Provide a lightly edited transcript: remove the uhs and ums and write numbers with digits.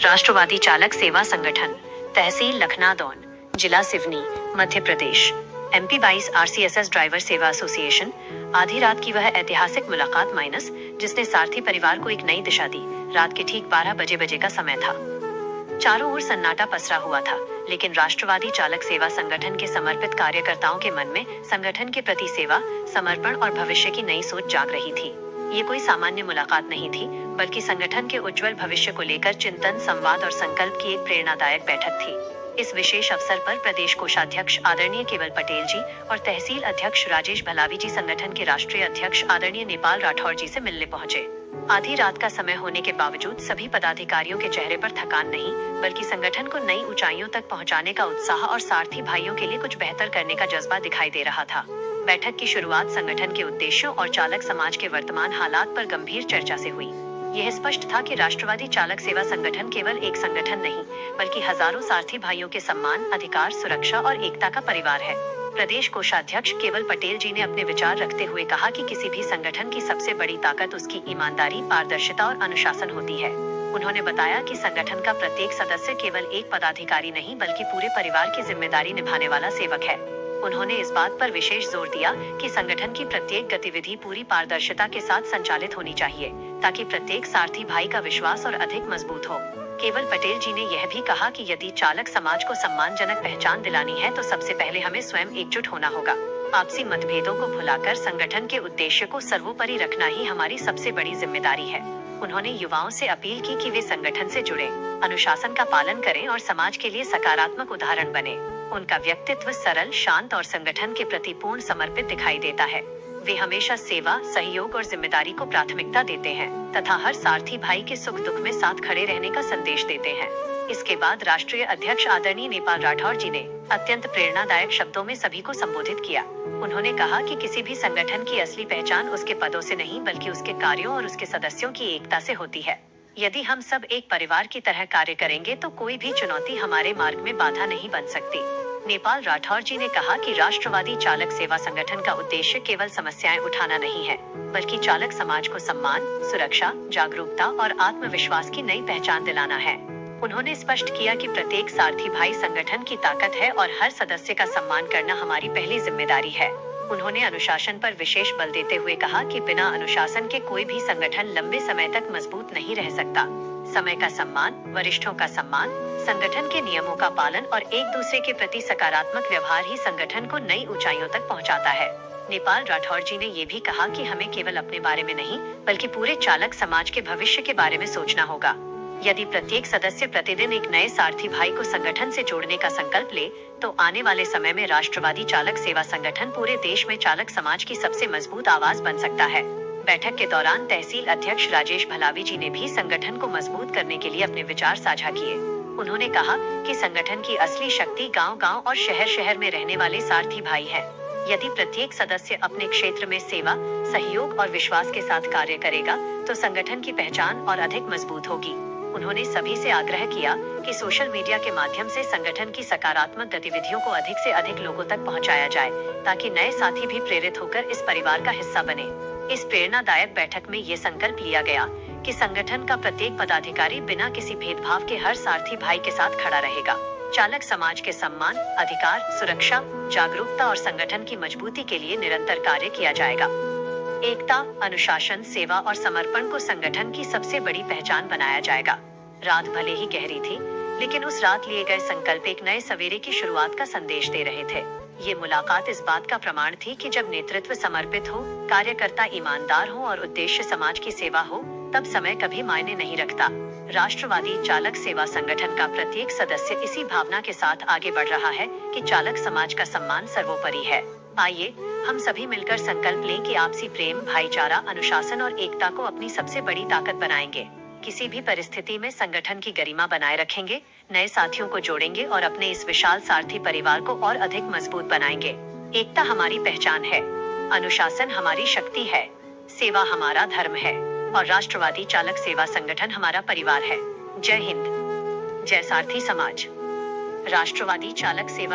राष्ट्रवादी चालक सेवा संगठन, तहसील लखनादौन, जिला Seoni, Madhya Pradesh. MP 22 RCSS driver सेवा एसोसिएशन। आधी रात की वह ऐतिहासिक मुलाकात माइनस, जिसने सारथी परिवार को एक नई दिशा दी। रात के ठीक 12 बजे का समय था। चारों ओर सन्नाटा पसरा हुआ था, लेकिन राष्ट्रवादी चालक सेवा संगठन के समर्पित कार्यकर्ताओं के मन में संगठन के प्रति सेवा, समर्पण और भविष्य की नई सोच जाग रही थी। ये कोई सामान्य मुलाकात नहीं थी, बल्कि संगठन के उज्जवल भविष्य को लेकर चिंतन, संवाद और संकल्प की एक प्रेरणादायक बैठक थी। इस विशेष अवसर पर प्रदेश कोषाध्यक्ष आदरणीय केवल पटेल जी और तहसील अध्यक्ष राजेश भलावी जी संगठन के राष्ट्रीय अध्यक्ष आदरणीय नेपाल राठौर जी से मिलने पहुंचे। आधी रात का समय होने के बावजूद सभी पदाधिकारियों के चेहरे पर थकान नहीं, बल्कि संगठन को नई ऊंचाइयों तक पहुंचाने का उत्साह और सारथी भाइयों के लिए कुछ बेहतर करने का जज्बा दिखाई दे रहा था। बैठक की शुरुआत संगठन के उद्देश्यों और चालक समाज के वर्तमान हालात पर गंभीर चर्चा से हुई। यह स्पष्ट था कि राष्ट्रवादी चालक सेवा संगठन केवल एक संगठन नहीं, बल्कि हजारों सारथी भाइयों के सम्मान, अधिकार, सुरक्षा और एकता का परिवार है। प्रदेश कोषाध्यक्ष केवल पटेल जी ने अपने विचार रखते हुए कहा कि किसी भी संगठन की सबसे बड़ी ताकत उसकी ईमानदारी, पारदर्शिता और अनुशासन होती है। उन्होंने बताया कि संगठन का प्रत्येक सदस्य केवल एक पदाधिकारी नहीं, बल्कि पूरे परिवार की जिम्मेदारी निभाने वाला सेवक है। उन्होंने इस बात पर विशेष जोर दिया कि संगठन की प्रत्येक गतिविधि पूरी पारदर्शिता के साथ संचालित होनी चाहिए, ताकि प्रत्येक सारथी भाई का विश्वास और अधिक मजबूत हो। केवल पटेल जी ने यह भी कहा कि यदि चालक समाज को सम्मानजनक पहचान दिलानी है, तो सबसे पहले हमें स्वयं एकजुट होना होगा। आपसी मतभेदों को भुलाकर संगठन के उद्देश्य को सर्वोपरि रखना ही हमारी सबसे बड़ी जिम्मेदारी है। उन्होंने युवाओं से अपील की कि वे संगठन से जुड़े, अनुशासन का पालन करें और समाज के लिए सकारात्मक उदाहरण बने। उनका व्यक्तित्व सरल, शांत और संगठन के प्रति पूर्ण समर्पित दिखाई देता है। वे हमेशा सेवा, सहयोग और जिम्मेदारी को प्राथमिकता देते हैं तथा हर सारथी भाई के सुख दुख में साथ खड़े रहने का संदेश देते हैं। इसके बाद राष्ट्रीय अध्यक्ष आदरणीय नेपाल राठौर जी ने अत्यंत प्रेरणादायक शब्दों में सभी को संबोधित किया। उन्होंने कहा कि किसी भी संगठन की असली पहचान उसके पदों से नहीं, बल्कि उसके कार्यों और उसके सदस्यों की एकता से होती है। यदि हम सब एक परिवार की तरह कार्य करेंगे, तो कोई भी चुनौती हमारे मार्ग में बाधा नहीं बन सकती। नेपाल राठौर जी ने कहा कि राष्ट्रवादी चालक सेवा संगठन का उद्देश्य केवल समस्याएं उठाना नहीं है, बल्कि चालक समाज को सम्मान, सुरक्षा, जागरूकता और आत्मविश्वास की नई पहचान दिलाना है। उन्होंने स्पष्ट किया कि प्रत्येक सारथी भाई संगठन की ताकत है और हर सदस्य का सम्मान करना हमारी पहली जिम्मेदारी है। उन्होंने अनुशासन पर विशेष बल देते हुए कहा कि बिना अनुशासन के कोई भी संगठन लंबे समय तक मजबूत नहीं रह सकता। समय का सम्मान, वरिष्ठों का सम्मान, संगठन के नियमों का पालन और एक दूसरे के प्रति सकारात्मक व्यवहार ही संगठन को नई ऊंचाइयों तक पहुंचाता है। नेपाल राठौर जी ने ये भी कहा कि हमें केवल अपने बारे में नहीं, बल्कि पूरे चालक समाज के भविष्य के बारे में सोचना होगा। यदि प्रत्येक सदस्य प्रतिदिन एक नए सारथी भाई को संगठन से जोड़ने का संकल्प ले, तो आने वाले समय में राष्ट्रवादी चालक सेवा संगठन पूरे देश में चालक समाज की सबसे मजबूत आवाज बन सकता है। बैठक के दौरान तहसील अध्यक्ष राजेश भलावी जी ने भी संगठन को मजबूत करने के लिए अपने विचार साझा किए। उन्होंने कहा कि संगठन की असली शक्ति गांव-गांव और शहर-शहर में रहने वाले सारथी भाई हैं। यदि प्रत्येक सदस्य अपने क्षेत्र में सेवा, सहयोग और विश्वास के साथ कार्य करेगा, तो संगठन की पहचान और अधिक मजबूत होगी। उन्होंने सभी से आग्रह किया कि सोशल मीडिया के माध्यम से संगठन की सकारात्मक गतिविधियों को अधिक से अधिक लोगों तक पहुंचाया जाए, ताकि नए साथी भी प्रेरित होकर इस परिवार का हिस्सा बने। इस प्रेरणादायक बैठक में ये संकल्प लिया गया कि संगठन का प्रत्येक पदाधिकारी बिना किसी भेदभाव के हर सारथी भाई के साथ खड़ा रहेगा। चालक समाज के सम्मान, अधिकार, सुरक्षा, जागरूकता और संगठन की मजबूती के लिए निरंतर कार्य किया जाएगा। एकता, अनुशासन, सेवा और समर्पण को संगठन की सबसे बड़ी पहचान बनाया जाएगा। रात भले ही गहरी थी, लेकिन उस रात लिए गए संकल्प एक नए सवेरे की शुरुआत का संदेश दे रहे थे। ये मुलाकात इस बात का प्रमाण थी कि जब नेतृत्व समर्पित हो, कार्यकर्ता ईमानदार हो और उद्देश्य समाज की सेवा हो, तब समय कभी मायने नहीं रखता। राष्ट्रवादी चालक सेवा संगठन का प्रत्येक सदस्य इसी भावना के साथ आगे बढ़ रहा है कि चालक समाज का सम्मान सर्वोपरि है। आइए हम सभी मिलकर संकल्प लें कि आपसी प्रेम, भाईचारा, अनुशासन और एकता को अपनी सबसे बड़ी ताकत बनाएंगे। किसी भी परिस्थिति में संगठन की गरिमा बनाए रखेंगे, नए साथियों को जोड़ेंगे और अपने इस विशाल सारथी परिवार को और अधिक मजबूत बनाएंगे। एकता हमारी पहचान है, अनुशासन हमारी शक्ति है, सेवा हमारा धर्म है और राष्ट्रवादी चालक सेवा संगठन हमारा परिवार है। जय हिंद, जय सारथी समाज। राष्ट्रवादी चालक सेवा